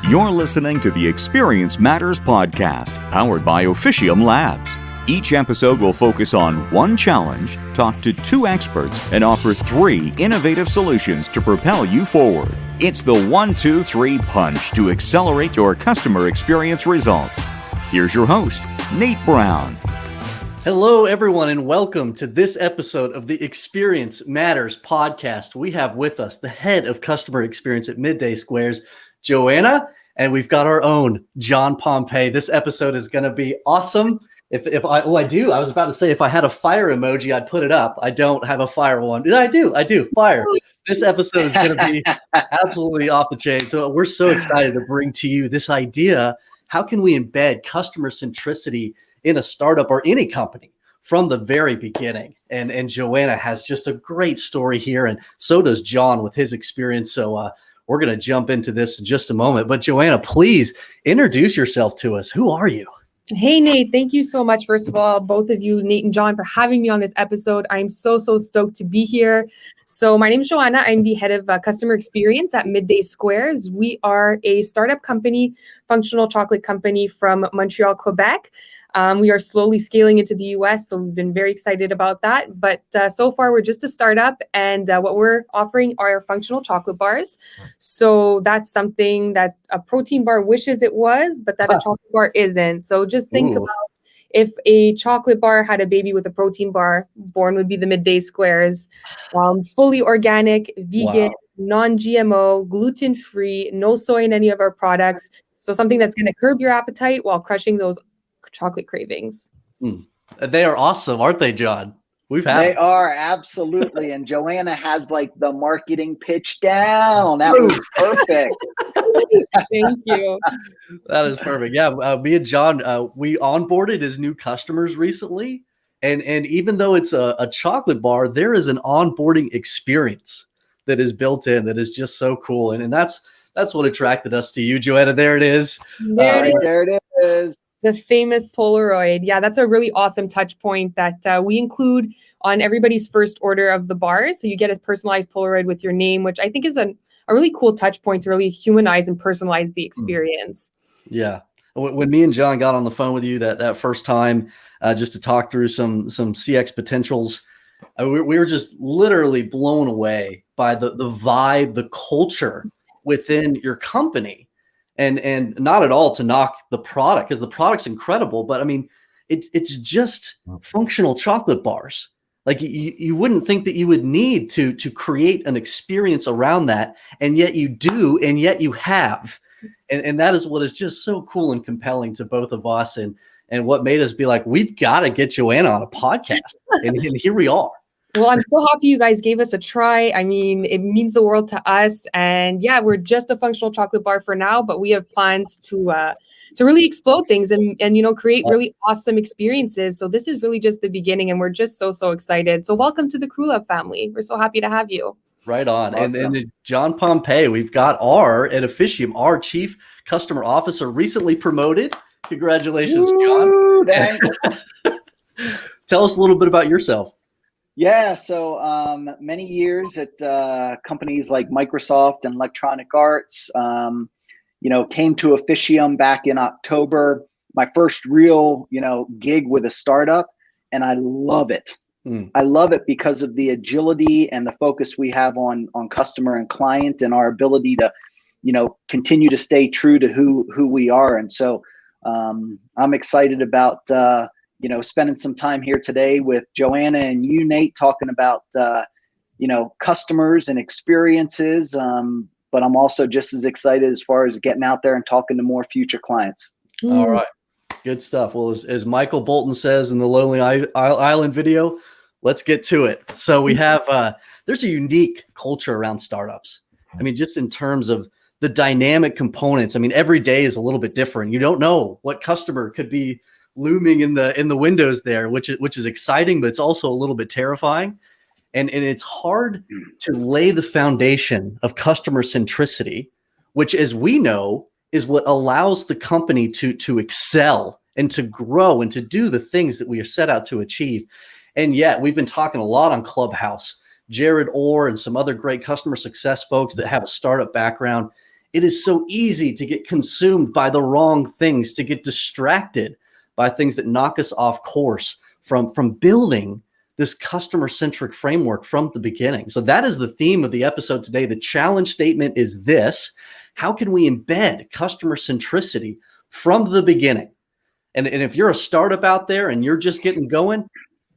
You're listening to the Experience Matters podcast, powered by Officium Labs. Each episode will focus on one challenge, talk to two experts, and offer 3 innovative solutions to propel you forward. It's the 1-2-3 punch to accelerate your customer experience results. Here's your host, Nate Brown. Hello, everyone, and welcome to this episode of the Experience Matters podcast. We have with us the head of customer experience at Midday Squares, Joanna, and we've got our own John Pompei. This episode is going to be awesome. I was about to say if I had a fire emoji, I'd put it up. I don't have a fire one. I do. Fire. This episode is going to be absolutely off the chain. So we're so excited to bring to you this idea. How can we embed customer centricity in a startup or any company from the very beginning? And Joanna has just a great story here, and so does John with his experience. So we're going to jump into this in just a moment. But Joanna, please introduce yourself to us. Who are you? Hey, Nate. Thank you so much, first of all, both of you, Nate and John, for having me on this episode. I'm so stoked to be here. So my name is Joanna. I'm the head of customer experience at Midday Squares. We are a startup company, functional chocolate company from Montreal, Quebec. We are slowly scaling into the US, so we've been very excited about that. But so far, we're just a startup, and what we're offering are functional chocolate bars. So that's something that a protein bar wishes it was, but that a chocolate bar isn't. So just think about if a chocolate bar had a baby with a protein bar, born would be the Midday Squares. Fully organic, vegan, non-GMO, gluten-free, no soy in any of our products. So something that's going to curb your appetite while crushing those chocolate cravings. They are awesome, aren't they, John? They are, absolutely. And Joanna has like the marketing pitch down. That was perfect. Thank you. That is perfect. Yeah, me and John, we onboarded as new customers recently. And even though it's a chocolate bar, there is an onboarding experience that is built in that is just so cool. And that's what attracted us to you, Joanna. There it is. There it is. The famous Polaroid. Yeah, that's a really awesome touch point that we include on everybody's first order of the bars. So you get a personalized Polaroid with your name, which I think is a really cool touch point to really humanize and personalize the experience. Yeah. When me and John got on the phone with you that first time, just to talk through some CX potentials, we were just literally blown away by the vibe, the culture within your company. And not at all to knock the product, because the product's incredible, but I mean, it's just functional chocolate bars. Like you wouldn't think that you would need to create an experience around that, and yet you do, and yet you have. And that is what is just so cool and compelling to both of us, and what made us be like, we've got to get Joanna on a podcast. and here we are. Well, I'm so happy you guys gave us a try. I mean, it means the world to us. And yeah, we're just a functional chocolate bar for now, but we have plans to really explode things and create really awesome experiences. So this is really just the beginning, and we're just so excited. So welcome to the Crew Love family. We're so happy to have you. Right on. Awesome. And John Pompei, we've got at Officium, our chief customer officer, recently promoted. Congratulations, John. Thanks. Tell us a little bit about yourself. Yeah, so many years at companies like Microsoft and Electronic Arts. Came to Officium back in October. My first real, gig with a startup, and I love it. I love it because of the agility and the focus we have on customer and client, and our ability to, continue to stay true to who we are. And so I'm excited about spending some time here today with Joanna and you, Nate, talking about, customers and experiences. But I'm also just as excited as far as getting out there and talking to more future clients. All right. Good stuff. Well, as Michael Bolton says in the Lonely Island video, let's get to it. So we have, there's a unique culture around startups. I mean, just in terms of the dynamic components. I mean, every day is a little bit different. You don't know what customer could be looming in the windows there, which is exciting, but it's also a little bit terrifying. And it's hard to lay the foundation of customer centricity, which, as we know, is what allows the company to excel and to grow and to do the things that we are set out to achieve. And yet we've been talking a lot on Clubhouse, Jared Orr and some other great customer success folks that have a startup background. it is so easy to get consumed by the wrong things, to get distracted by things that knock us off course from building this customer-centric framework from the beginning. So that is the theme of the episode today. The challenge statement is this: how can we embed customer centricity from the beginning? And if you're a startup out there and you're just getting going,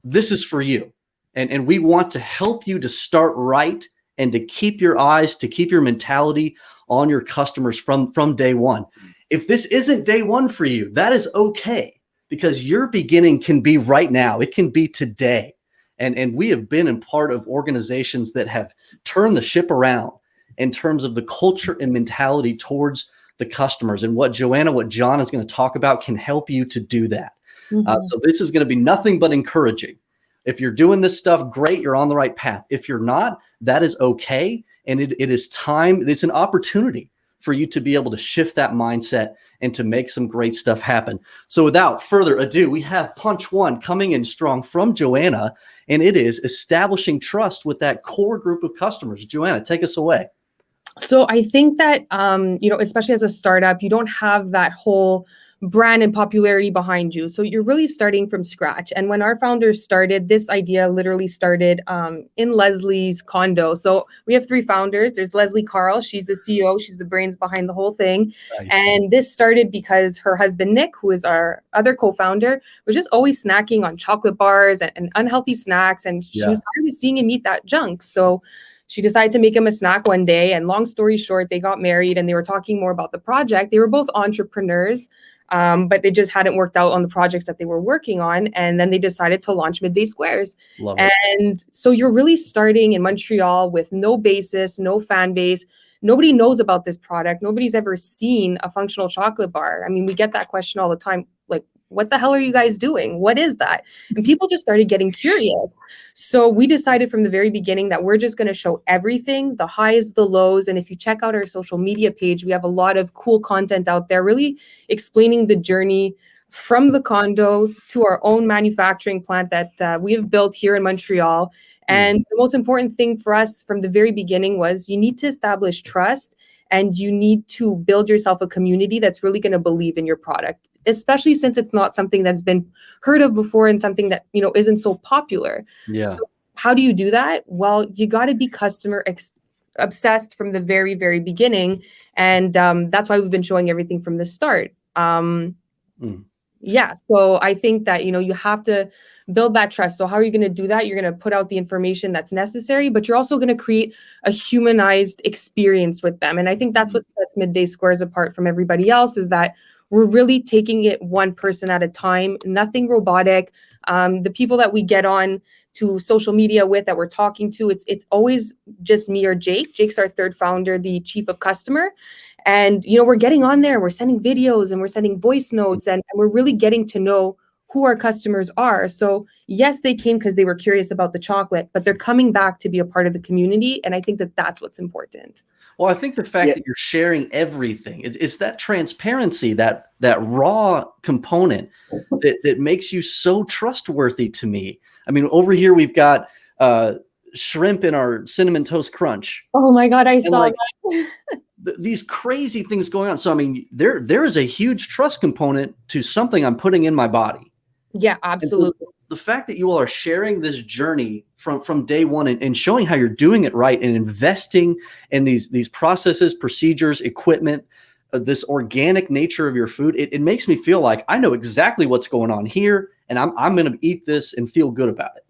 this is for you. And we want to help you to start right and to keep your eyes, to keep your mentality on your customers from day one. If this isn't day one for you, that is okay, because your beginning can be right now. It can be today. And we have been in part of organizations that have turned the ship around in terms of the culture and mentality towards the customers. And what John is going to talk about can help you to do that. So this is going to be nothing but encouraging. If you're doing this stuff, great, you're on the right path. If you're not, that is okay. And it is time, it's an opportunity for you to be able to shift that mindset and to make some great stuff happen. So without further ado, we have punch one coming in strong from Joanna, and it is establishing trust with that core group of customers. Joanna, take us away. So I think that, especially as a startup, you don't have that whole brand and popularity behind you. So you're really starting from scratch. And when our founders started, this idea literally started in Leslie's condo. So we have 3 founders. There's Leslie Carl. She's the CEO. She's the brains behind the whole thing. Nice. And this started because her husband, Nick, who is our other co-founder, was just always snacking on chocolate bars and unhealthy snacks. And she was tired of seeing him eat that junk. So she decided to make him a snack one day. And long story short, they got married and they were talking more about the project. They were both entrepreneurs, but they just hadn't worked out on the projects that they were working on. And then they decided to launch Midday Squares. Love it. And so you're really starting in Montreal with no basis, no fan base. Nobody knows about this product. Nobody's ever seen a functional chocolate bar. I mean, we get that question all the time. Like, what the hell are you guys doing? What is that? And people just started getting curious. So we decided from the very beginning that we're just going to show everything, the highs, the lows. And if you check out our social media page, we have a lot of cool content out there, really explaining the journey from the condo to our own manufacturing plant that we have built here in Montreal. And the most important thing for us from the very beginning was you need to establish trust, and you need to build yourself a community that's really going to believe in your product, especially since it's not something that's been heard of before and something that, isn't so popular. Yeah. So how do you do that? Well, you got to be customer obsessed from the very, very beginning. And that's why we've been showing everything from the start. Yeah. So I think that, you have to build that trust. So how are you going to do that? You're going to put out the information that's necessary, but you're also going to create a humanized experience with them. And I think that's what sets Midday Squares apart from everybody else, is that we're really taking it one person at a time, nothing robotic. The people that we get on to social media with, that we're talking to, it's always just me or Jake. Jake's our third founder, the chief of customer. And, we're getting on there, we're sending videos and we're sending voice notes, and we're really getting to know who our customers are. So yes, they came because they were curious about the chocolate, but they're coming back to be a part of the community. And I think that that's what's important. Well, I think the fact that you're sharing everything, it's that transparency, that raw component that makes you so trustworthy to me. I mean, over here, we've got shrimp in our cinnamon toast crunch. Oh my God, I saw that. These crazy things going on. So, I mean, there is a huge trust component to something I'm putting in my body. Yeah, absolutely. So the fact that you all are sharing this journey from day one and showing how you're doing it right and investing in these processes, procedures, equipment, this organic nature of your food, it makes me feel like I know exactly what's going on here, and I'm going to eat this and feel good about it.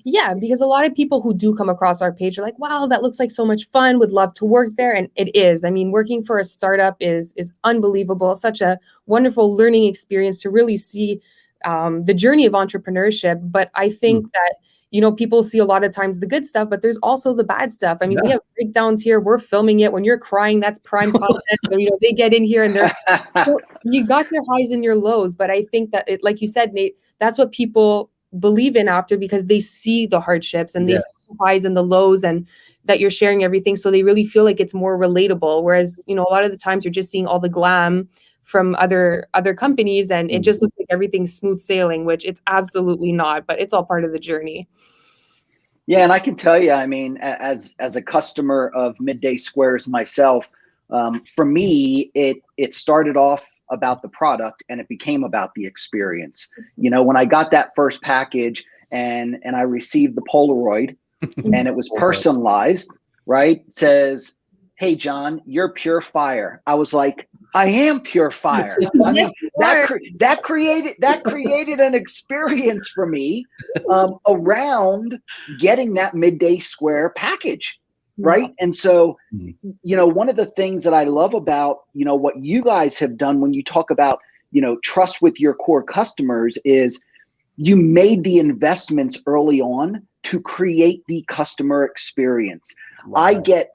Yeah, because a lot of people who do come across our page are like, wow, that looks like so much fun, would love to work there. And it is. I mean, working for a startup is unbelievable. Such a wonderful learning experience to really see the journey of entrepreneurship. But I think that, people see a lot of times the good stuff, but there's also the bad stuff. I mean, we have breakdowns here. We're filming it. When you're crying, that's prime content. So, they get in here and you got your highs and your lows. But I think that like you said, Nate, that's what people believe in after, because they see the hardships and they see the highs and the lows, and that you're sharing everything. So they really feel like it's more relatable. Whereas, a lot of the times you're just seeing all the glam from other companies, and it just looks like everything's smooth sailing, which it's absolutely not, but it's all part of the journey. Yeah. And I can tell you, I mean, as a customer of Midday Squares myself, For me, it started off about the product and it became about the experience. When I got that first package and I received the Polaroid and it was personalized, right? It says, "Hey, John, you're pure fire." I was like, I am pure fire. I mean, that created an experience for me around getting that Midday Square package. Right. And so, one of the things that I love about, what you guys have done when you talk about, trust with your core customers is you made the investments early on to create the customer experience. I get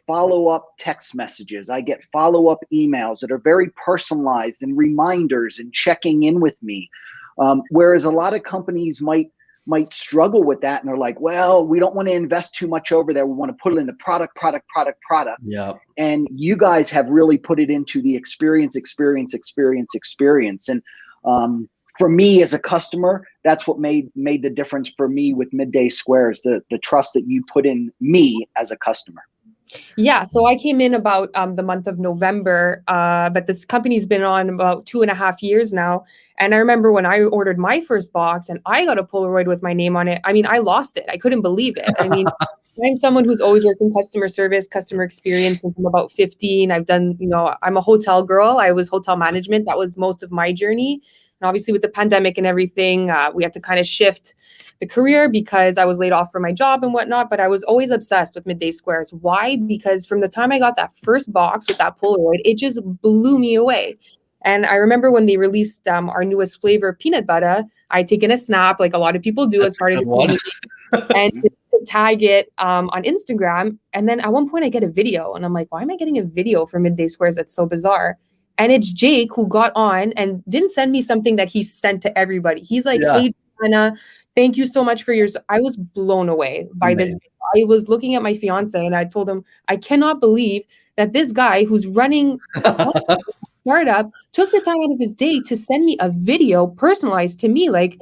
follow-up text messages. I get follow-up emails that are very personalized and reminders and checking in with me. Whereas a lot of companies might struggle with that. And they're like, well, we don't want to invest too much over there. We want to put it in the product. Yeah. And you guys have really put it into the experience. And for me as a customer, that's what made the difference for me with Midday Squares, the trust that you put in me as a customer. Yeah, so I came in about the month of November, but this company's been on about 2.5 years now. And I remember when I ordered my first box and I got a Polaroid with my name on it. I mean, I lost it. I couldn't believe it. I mean, I'm someone who's always worked in customer service, customer experience since I'm about 15. I've done, I'm a hotel girl. I was hotel management. That was most of my journey. And obviously with the pandemic and everything, we had to kind of shift the career because I was laid off from my job and whatnot, but I was always obsessed with Midday Squares. Why? Because from the time I got that first box with that Polaroid, it just blew me away. And I remember when they released our newest flavor, peanut butter, I'd taken a snap like a lot of people do as part of the community and to tag it on Instagram. And then at one point I get a video and I'm like, why am I getting a video for Midday Squares? That's so bizarre. And it's Jake who got on and didn't send me something that he sent to everybody. He's like, hey, Joanna, thank you so much for yours. I was blown away by this video. I was looking at my fiance and I told him, I cannot believe that this guy who's running a startup took the time out of his day to send me a video personalized to me. Like,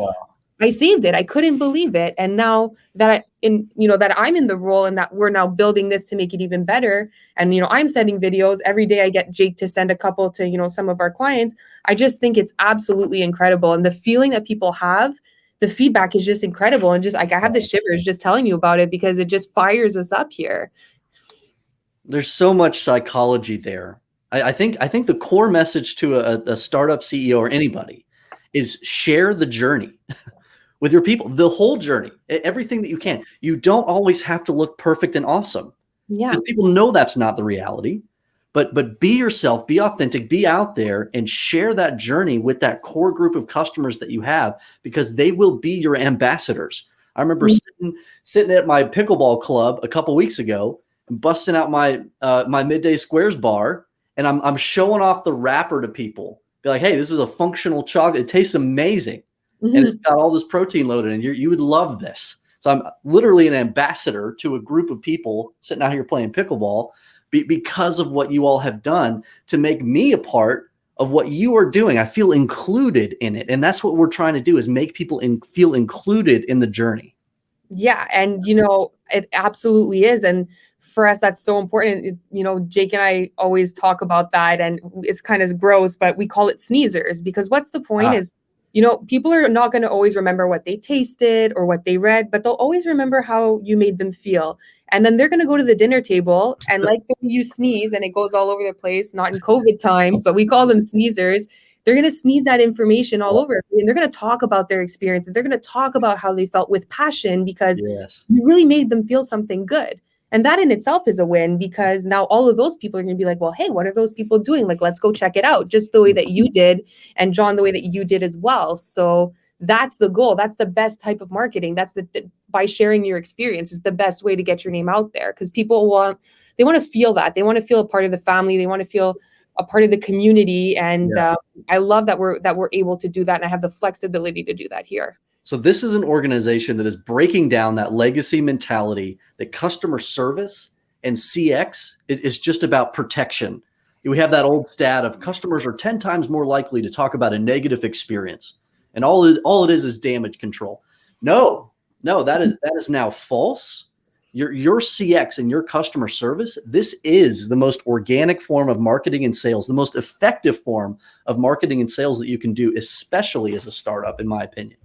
I saved it. I couldn't believe it. And now that that I'm in the role and that we're now building this to make it even better. And, I'm sending videos every day. I get Jake to send a couple to, some of our clients. I just think it's absolutely incredible. And the feeling that people have, the feedback is just incredible. And just like, I have the shivers just telling you about it because it just fires us up here. There's so much psychology there. I think the core message to a startup CEO or anybody is share the journey with your people, the whole journey, everything that you can. You don't always have to look perfect and awesome. Yeah. People know that's not the reality, but be yourself, be authentic, be out there and share that journey with that core group of customers that you have, because they will be your ambassadors. I remember sitting at my pickleball club a couple weeks ago and busting out my Midday Squares bar. And I'm showing off the wrapper to people. Be like, hey, this is a functional chocolate. It tastes amazing. And it's got all this protein loaded in. You would love this. So I'm literally an ambassador to a group of people sitting out here playing pickleball because of what you all have done to make me a part of what you are doing. I feel included in it. And that's what we're trying to do, is make people feel included in the journey. Yeah. And, it absolutely is. And for us, that's so important. Jake and I always talk about that, and it's kind of gross, but we call it sneezers, because what's the point is, people are not going to always remember what they tasted or what they read, but they'll always remember how you made them feel. And then they're going to go to the dinner table and like you sneeze and it goes all over the place, not in COVID times, but we call them sneezers. They're going to sneeze that information all over, and they're going to talk about their experience. And they're going to talk about how they felt with passion, because you really made them feel something good. And that in itself is a win, because now all of those people are going to be like, well, hey, what are those people doing? Like, let's go check it out, just the way that you did. And John, the way that you did as well. So that's the goal. That's the best type of marketing. That's by sharing your experience is the best way to get your name out there, because people want to feel that. They want to feel a part of the family. They want to feel a part of the community. And I love that we're able to do that. And I have the flexibility to do that here. So this is an organization that is breaking down that legacy mentality that customer service and CX is just about protection. We have that old stat of customers are 10 times more likely to talk about a negative experience, and all it is damage control. No, that is now false. your CX and your customer service, this is the most organic form of marketing and sales, the most effective form of marketing and sales that you can do, especially as a startup, in my opinion.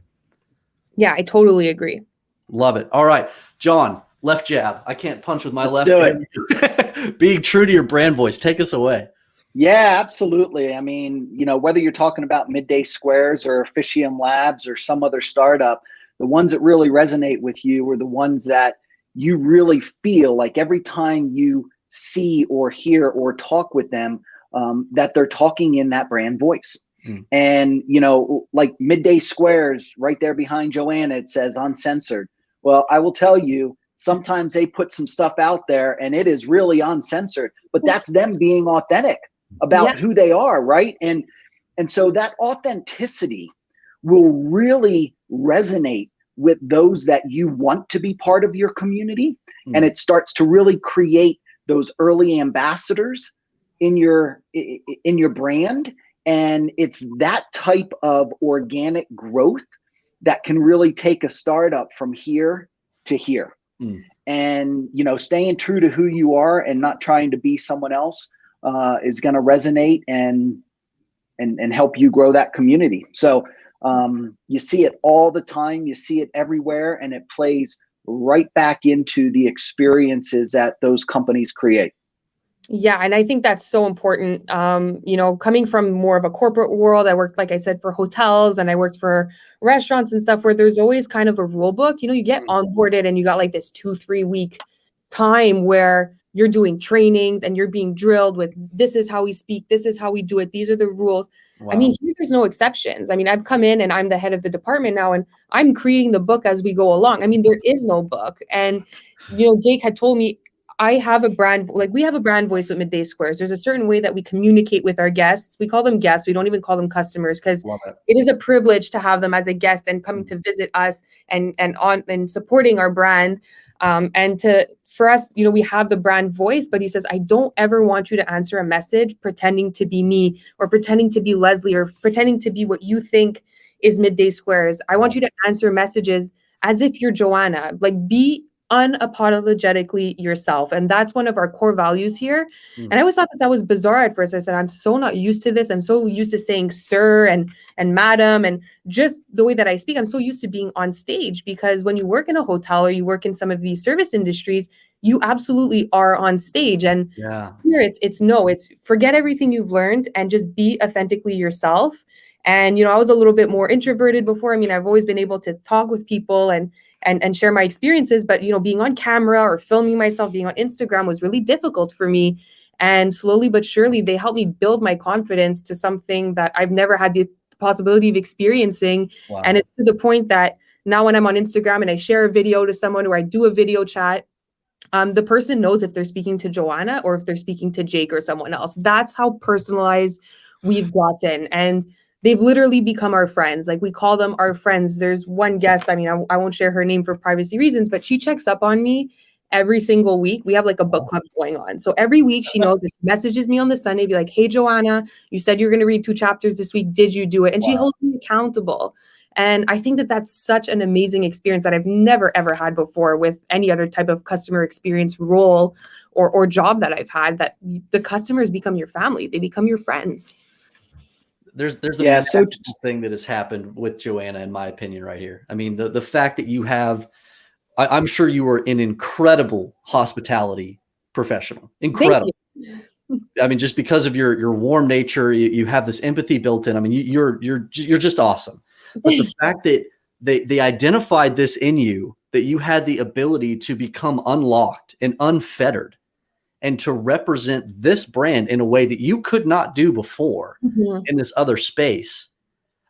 Yeah, I totally agree. Love it. All right, John, left jab. I can't punch with my Let's left do hand. Being true to your brand voice, take us away. Yeah, absolutely. I mean, whether you're talking about Midday Squares or Officium Labs or some other startup, the ones that really resonate with you are the ones that you really feel like every time you see or hear or talk with them, that they're talking in that brand voice. And, like Midday Squares right there behind Joanna, it says uncensored. Well, I will tell you, sometimes they put some stuff out there and it is really uncensored, but that's them being authentic about who they are, right? And so that authenticity will really resonate with those that you want to be part of your community. And it starts to really create those early ambassadors in your brand. And it's that type of organic growth that can really take a startup from here to here. And, staying true to who you are and not trying to be someone else is going to resonate and help you grow that community. So you see it all the time, you see it everywhere, and it plays right back into the experiences that those companies create. Yeah, and I think that's so important. Coming from more of a corporate world, I worked, like I said, for hotels, and I worked for restaurants and stuff where there's always kind of a rule book. You get onboarded and you got like this 2-3 week time where you're doing trainings and you're being drilled with, this is how we speak, this is how we do it, these are the rules. Wow. I mean, here there's no exceptions. I mean, I've come in and I'm the head of the department now, and I'm creating the book as we go along. I mean, there is no book. And, Jake had told me, we have a brand voice with Midday Squares. There's a certain way that we communicate with our guests. We call them guests. We don't even call them customers, because it is a privilege to have them as a guest and coming to visit us and supporting our brand. For us, we have the brand voice, but he says, I don't ever want you to answer a message pretending to be me or pretending to be Leslie or pretending to be what you think is Midday Squares. I want you to answer messages as if you're Joanna, like be unapologetically yourself. And that's one of our core values here. And I always thought that was bizarre at first. I said, I'm so not used to this. I'm so used to saying sir and madam, and just the way that I speak. I'm so used to being on stage, because when you work in a hotel or you work in some of these service industries, you absolutely are on stage. And here it's forget everything you've learned and just be authentically yourself. And, I was a little bit more introverted before. I mean, I've always been able to talk with people and share my experiences, but, being on camera or filming myself, being on Instagram was really difficult for me. And slowly but surely, they helped me build my confidence to something that I've never had the possibility of experiencing. Wow. And it's to the point that now when I'm on Instagram and I share a video to someone or I do a video chat, the person knows if they're speaking to Joanna or if they're speaking to Jake or someone else. That's how personalized we've gotten. And they've literally become our friends. Like, we call them our friends. There's one guest, I mean, I won't share her name for privacy reasons, but she checks up on me every single week. We have like a book club going on. So every week she knows that she messages me on the Sunday, be like, hey, Joanna, you said you're going to read 2 chapters this week. Did you do it? And she holds me accountable. And I think that that's such an amazing experience that I've never, ever had before with any other type of customer experience role or job that I've had, that the customers become your family. They become your friends. There's a thing that has happened with Joanna, in my opinion, right here. I mean, the fact that you have, I'm sure you were an incredible hospitality professional. Incredible. I mean, just because of your warm nature, you have this empathy built in. I mean, you're just awesome. But the fact that they identified this in you, that you had the ability to become unlocked and unfettered, and to represent this brand in a way that you could not do before in this other space.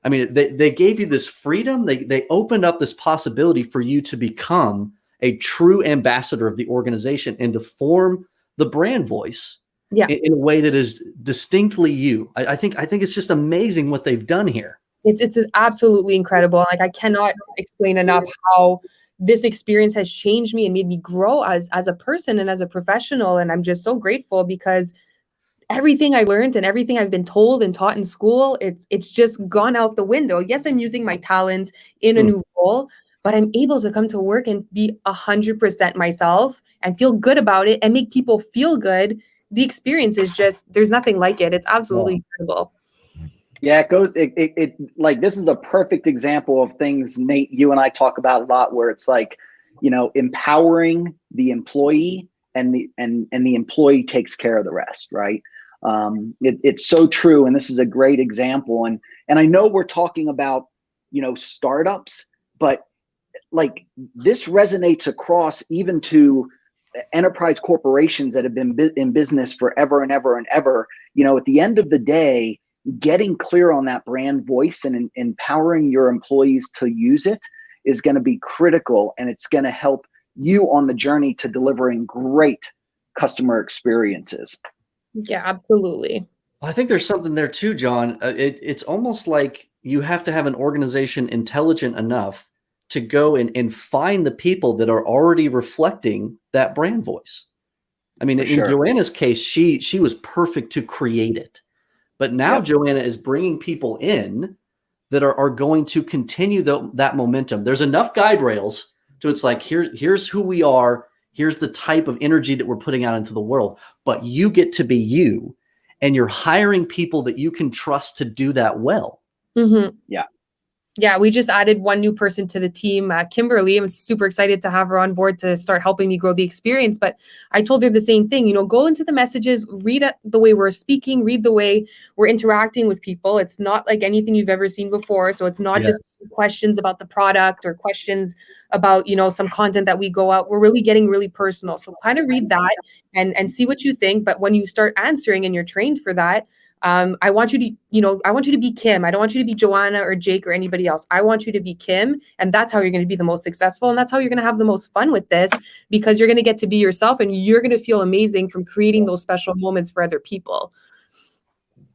I mean, they gave you this freedom. They opened up this possibility for you to become a true ambassador of the organization and to form the brand voice in a way that is distinctly you. I think it's just amazing what they've done here. It's absolutely incredible. Like, I cannot explain enough how this experience has changed me and made me grow as a person and as a professional. And I'm just so grateful, because everything I learned and everything I've been told and taught in school, it's just gone out the window. Yes, I'm using my talents in a new role, but I'm able to come to work and be 100% myself and feel good about it and make people feel good. The experience is just, there's nothing like it. It's absolutely incredible. Yeah, it like, this is a perfect example of things, Nate, you and I talk about a lot, where it's like, empowering the employee, and the employee takes care of the rest, right? It's so true. And this is a great example. And I know we're talking about, startups, but like, this resonates across even to enterprise corporations that have been in business forever and ever and ever. At the end of the day, getting clear on that brand voice and empowering your employees to use it is going to be critical, and it's going to help you on the journey to delivering great customer experiences. Yeah, absolutely. I think there's something there too, John. It's almost like you have to have an organization intelligent enough to go and find the people that are already reflecting that brand voice. I mean, in Joanna's case, she was perfect to create it. But now Joanna is bringing people in that are going to continue that momentum. There's enough guide rails to, it's like, here's who we are. Here's the type of energy that we're putting out into the world. But you get to be you, and you're hiring people that you can trust to do that well. Mm-hmm. Yeah. Yeah, we just added one new person to the team, Kimberly. I'm super excited to have her on board to start helping me grow the experience. But I told her the same thing, go into the messages, read the way we're speaking, read the way we're interacting with people. It's not like anything you've ever seen before. So it's not just questions about the product or questions about, some content that we go out. We're really getting really personal. So kind of read that and see what you think. But when you start answering and you're trained for that, I want you to be Kim. I don't want you to be Joanna or Jake or anybody else. I want you to be Kim. And that's how you're going to be the most successful. And that's how you're going to have the most fun with this, because you're going to get to be yourself and you're going to feel amazing from creating those special moments for other people.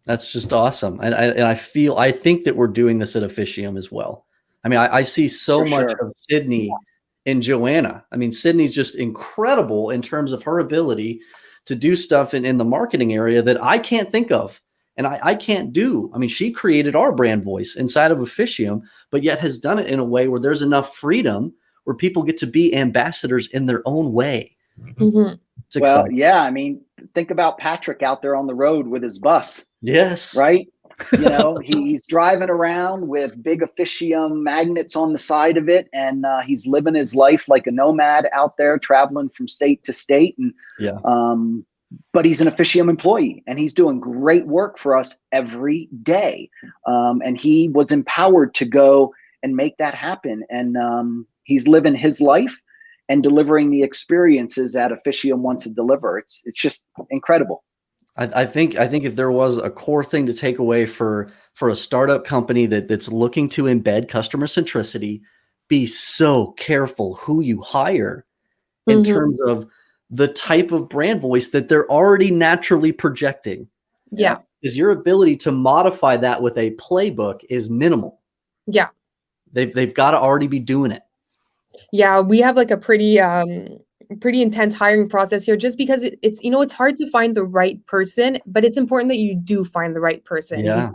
That's just awesome. And I think that we're doing this at Officium as well. I mean, I see so much of Sydney in Joanna. I mean, Sydney's just incredible in terms of her ability to do stuff in the marketing area that I can't think of. And I can't do. I mean, she created our brand voice inside of Officium, but yet has done it in a way where there's enough freedom where people get to be ambassadors in their own way. Mm-hmm. It's exciting. Yeah. I mean, think about Patrick out there on the road with his bus. Yes. Right. He's driving around with big Officium magnets on the side of it. And he's living his life like a nomad out there, traveling from state to state. And but he's an Officium employee, and he's doing great work for us every day. And he was empowered to go and make that happen. And he's living his life and delivering the experiences that Officium wants to deliver. It's just incredible. I think if there was a core thing to take away for a startup company that's looking to embed customer centricity, be so careful who you hire in terms of the type of brand voice that they're already naturally projecting. Yeah. Because your ability to modify that with a playbook is minimal. Yeah. They've got to already be doing it. Yeah, we have like a pretty intense hiring process here, just because it's it's hard to find the right person, but it's important that you do find the right person. Yeah.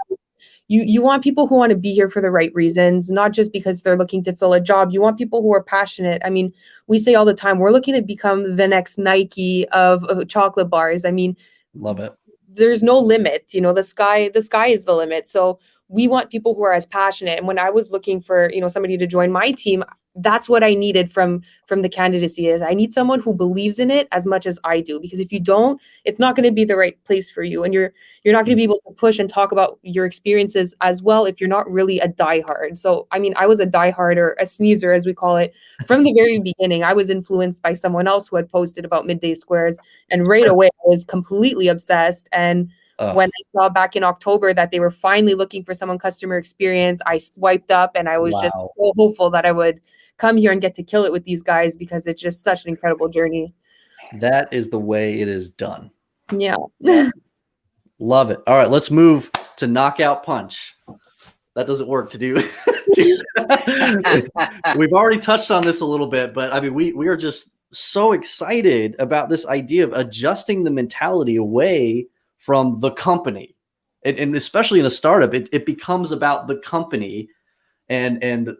You want people who want to be here for the right reasons, not just because they're looking to fill a job. You want people who are passionate. I mean, we say all the time, we're looking to become the next Nike of chocolate bars. I mean, love it. There's no limit. The sky is the limit. So we want people who are as passionate. And when I was looking for, somebody to join my team, that's what I needed from the candidacy. Is I need someone who believes in it as much as I do, because if you don't, it's not going to be the right place for you. And you're not going to be able to push and talk about your experiences as well if you're not really a diehard. So, I mean, I was a diehard, or a sneezer, as we call it, from the very beginning. I was influenced by someone else who had posted about Midday Squares, and right away I was completely obsessed. And when I saw back in October that they were finally looking for someone customer experience, I swiped up, and I was just so hopeful that I would come here and get to kill it with these guys, because it's just such an incredible journey. That is the way it is done. Yeah. Love it. All right, let's move to knockout punch. That doesn't work to do. We've already touched on this a little bit, but I mean, we are just so excited about this idea of adjusting the mentality away from the company. And especially in a startup, it becomes about the company and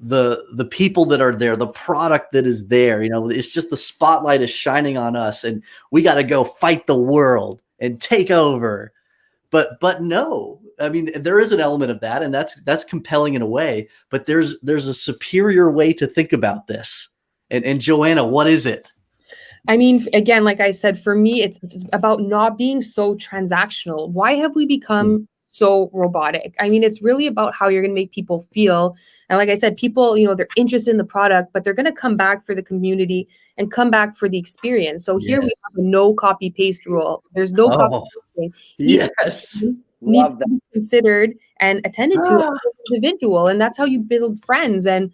the people that are there, the product that is there. It's just the spotlight is shining on us, and we got to go fight the world and take over. But no, I mean, there is an element of that, and that's compelling in a way. But there's a superior way to think about this. And Joanna, what is it? I mean, again, like I said, for me, it's about not being so transactional. Why have we become so robotic? I mean, it's really about how you're going to make people feel. And like I said, people, they're interested in the product, but they're going to come back for the community and come back for the experience. So here we have a no copy paste rule. There's no copy pasting. Yes. Needs to be considered and attended to as an individual. And that's how you build friends. And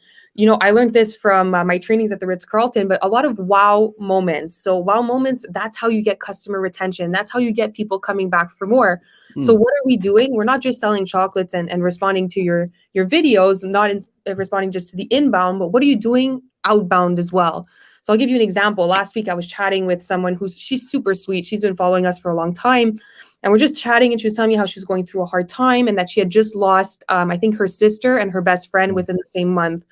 I learned this from my trainings at the Ritz-Carlton, but a lot of wow moments. So wow moments, that's how you get customer retention. That's how you get people coming back for more. So what are we doing? We're not just selling chocolates and responding to your videos, not responding just to the inbound, but what are you doing outbound as well? So I'll give you an example. Last week, I was chatting with someone she's super sweet. She's been following us for a long time. And we're just chatting, and she was telling me how she was going through a hard time and that she had just lost, I think, her sister and her best friend within the same month.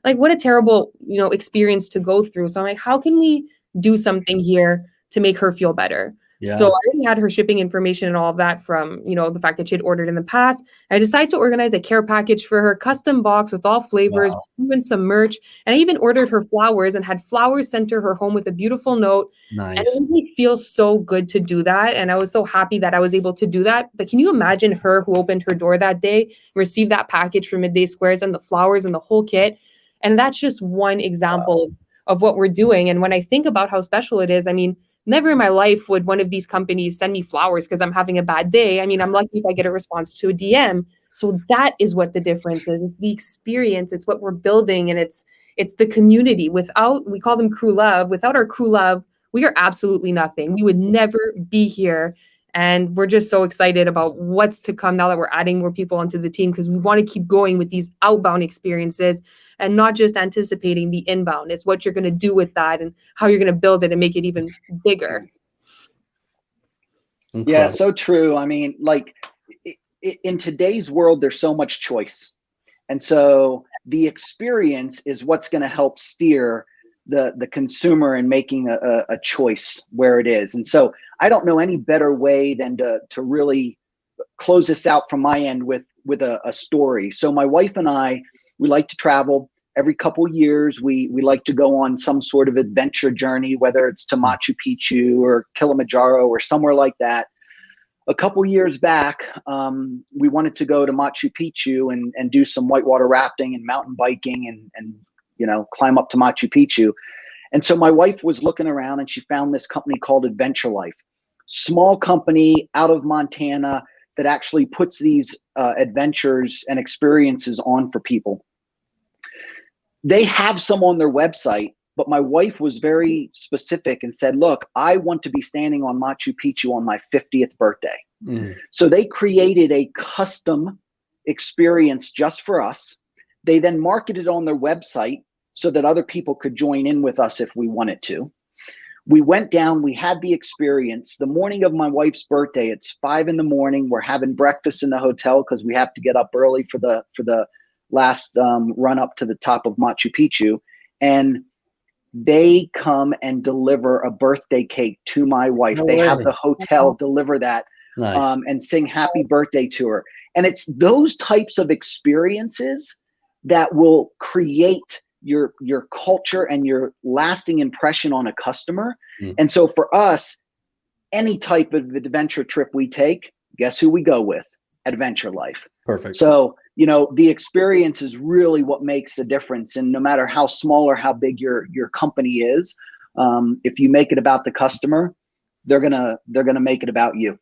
Like, what a terrible, experience to go through. So I'm like, how can we do something here to make her feel better? Yeah. So I already had her shipping information and all of that from, the fact that she had ordered in the past. I decided to organize a care package for her, custom box with all flavors, even some merch. And I even ordered her flowers and had flowers sent to her home with a beautiful note. Nice. And it made me feel so good to do that. And I was so happy that I was able to do that. But can you imagine her who opened her door that day, received that package from Midday Squares and the flowers and the whole kit? And that's just one example of what we're doing. And when I think about how special it is, I mean, never in my life would one of these companies send me flowers because I'm having a bad day. I mean, I'm lucky if I get a response to a DM. So that is what the difference is. It's the experience. It's what we're building. And it's the community. We call them crew love. Without our crew love, we are absolutely nothing. We would never be here. And we're just so excited about what's to come now that we're adding more people onto the team, because we want to keep going with these outbound experiences and not just anticipating the inbound. It's what you're going to do with that and how you're going to build it and make it even bigger. Incredible. Yeah, so true. I mean, like in today's world, there's so much choice. And so the experience is what's going to help steer the consumer in making a choice where it is. And so I don't know any better way than to really close this out from my end with a story. So my wife and I, we like to travel. Every couple years, we like to go on some sort of adventure journey, whether it's to Machu Picchu or Kilimanjaro or somewhere like that. A couple years back, we wanted to go to Machu Picchu and do some whitewater rafting and mountain biking and climb up to Machu Picchu. And so my wife was looking around and she found this company called Adventure Life, small company out of Montana that actually puts these adventures and experiences on for people. They have some on their website, but my wife was very specific and said, look, I want to be standing on Machu Picchu on my 50th birthday. So they created a custom experience just for us. They then marketed on their website so that other people could join in with us if we wanted to. We went down, we had the experience. The morning of my wife's birthday, it's 5 a.m. We're having breakfast in the hotel because we have to get up early for the last run up to the top of Machu Picchu. And they come and deliver a birthday cake to my wife. They have the hotel deliver that. Nice. And sing happy birthday to her. And it's those types of experiences that will create your culture and your lasting impression on a customer. And so for us, any type of adventure trip we take, guess who we go with? Adventure Life. Perfect. So, the experience is really what makes the difference. And no matter how small or how big your company is, if you make it about the customer, they're gonna make it about you.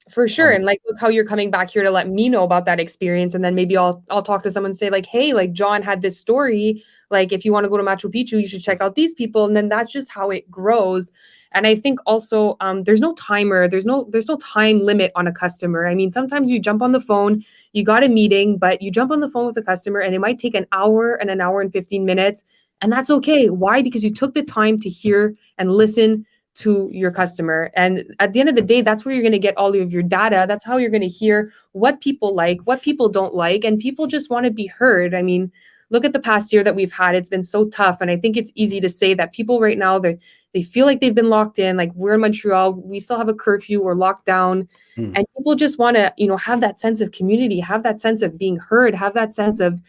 For sure. And like, look how you're coming back here to let me know about that experience. And then maybe I'll talk to someone and say like, hey, like John had this story. Like, if you want to go to Machu Picchu, you should check out these people. And then that's just how it grows. And I think also there's no timer. There's no time limit on a customer. I mean, sometimes you jump on the phone, you got a meeting, but you jump on the phone with a customer and it might take an hour and 15 minutes. And that's okay. Why? Because you took the time to hear and listen to your customer. And at the end of the day, that's where you're going to get all of your data. That's how you're going to hear what people like, what people don't like, and people just want to be heard. I mean, look at the past year that we've had. It's been so tough. And I think it's easy to say that people right now, they feel like they've been locked in. Like we're in Montreal, we still have a curfew, we're locked down. And people just want to, have that sense of community, have that sense of being heard, have that sense of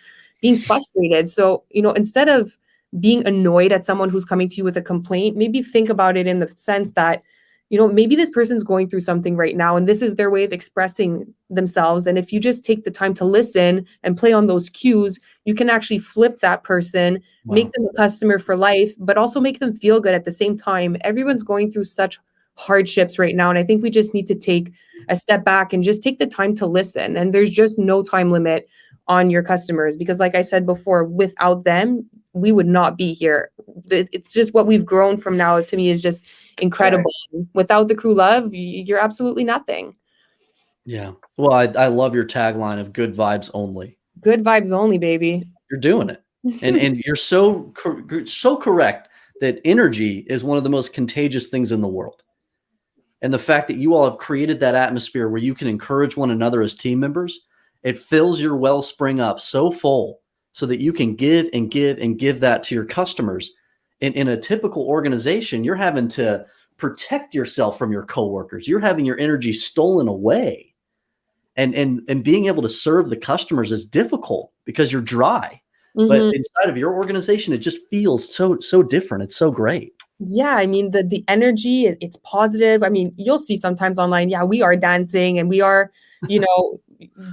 being frustrated. So, instead of being annoyed at someone who's coming to you with a complaint, maybe think about it in the sense that, maybe this person's going through something right now and this is their way of expressing themselves. And if you just take the time to listen and play on those cues, you can actually flip that person, make them a customer for life, but also make them feel good at the same time. Everyone's going through such hardships right now. And I think we just need to take a step back and just take the time to listen. And there's just no time limit on your customers, because like I said before, without them, we would not be here. It's just what we've grown from now to me is just incredible. Right. Without the crew love, you're absolutely nothing. Yeah. Well, I love your tagline of good vibes only. Good vibes only, baby. You're doing it. And you're so correct that energy is one of the most contagious things in the world. And the fact that you all have created that atmosphere where you can encourage one another as team members, it fills your wellspring up so full so that you can give and give and give that to your customers. In a typical organization, you're having to protect yourself from your coworkers. You're having your energy stolen away. And being able to serve the customers is difficult because you're dry. But inside of your organization, it just feels so different. It's so great. Yeah, I mean, the energy, it's positive. I mean, you'll see sometimes online, yeah, we are dancing and we are,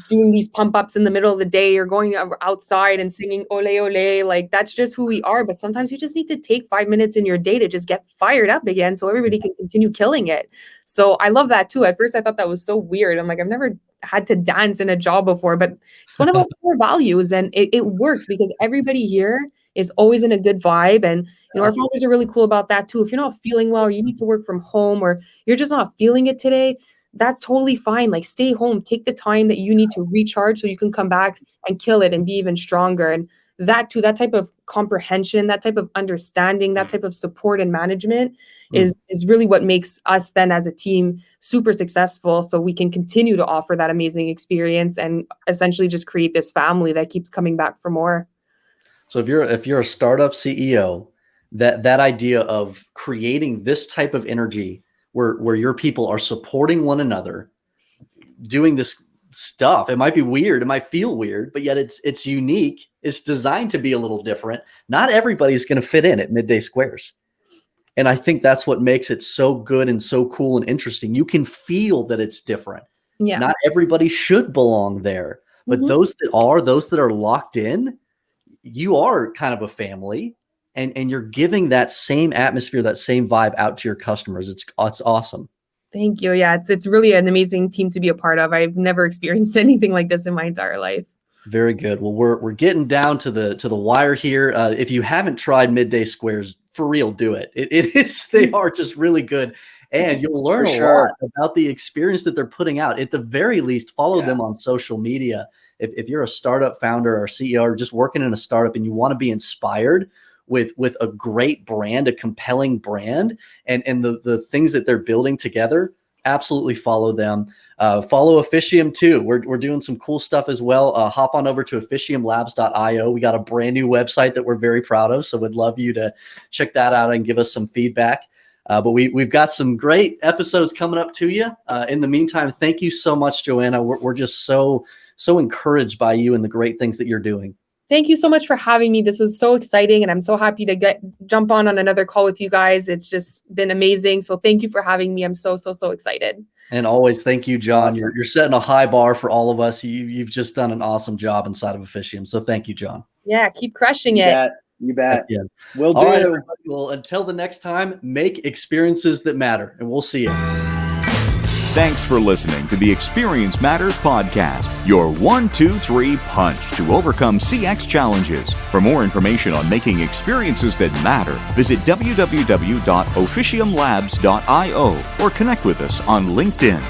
doing these pump ups in the middle of the day or going outside and singing ole ole. Like that's just who we are. But sometimes you just need to take 5 minutes in your day to just get fired up again so everybody can continue killing it. So I love that too. At first I thought that was so weird. I'm like, I've never had to dance in a job before, but it's one of our core values, and it works because everybody here is always in a good vibe. And our founders are really cool about that too. If you're not feeling well, or you need to work from home, or you're just not feeling it today, that's totally fine. Like stay home, take the time that you need to recharge so you can come back and kill it and be even stronger. And that too, that type of comprehension, that type of understanding, that type of support and management is really what makes us then as a team super successful. So we can continue to offer that amazing experience and essentially just create this family that keeps coming back for more. So if you're a startup CEO, that idea of creating this type of energy where your people are supporting one another, doing this stuff, it might be weird, it might feel weird, but yet it's unique. It's designed to be a little different. Not everybody's going to fit in at Midday Squares. And I think that's what makes it so good and so cool and interesting. You can feel that it's different. Yeah. Not everybody should belong there, but those that are locked in, you are kind of a family. And you're giving that same atmosphere, that same vibe out to your customers. It's awesome. Thank you. Yeah, it's really an amazing team to be a part of. I've never experienced anything like this in my entire life. Very good. Well, we're getting down to the wire here. If you haven't tried Midday Squares, for real, do it. They are just really good. And you'll learn a lot about the experience that they're putting out. At the very least, follow them on social media. If you're a startup founder or CEO or just working in a startup and you want to be inspired with a great brand, a compelling brand, and the things that they're building together, absolutely follow them. Follow Officium too. We're doing some cool stuff as well. Hop on over to officiumlabs.io. We got a brand new website that we're very proud of, so we'd love you to check that out and give us some feedback. But we've got some great episodes coming up to you. In the meantime, thank you so much, Joanna. We're just so encouraged by you and the great things that you're doing. Thank you so much for having me. This was so exciting, and I'm so happy to jump on another call with you guys. It's just been amazing. So thank you for having me. I'm so excited. And always thank you, John. Awesome. You're setting a high bar for all of us. You've just done an awesome job inside of Officium. So thank you, John. Yeah, keep crushing it. You bet. Yeah. Will do. All right, everybody. Well, until the next time, make experiences that matter, and we'll see you. Thanks for listening to the Experience Matters podcast, your 1, 2, 3 punch to overcome CX challenges. For more information on making experiences that matter, visit www.officiumlabs.io or connect with us on LinkedIn.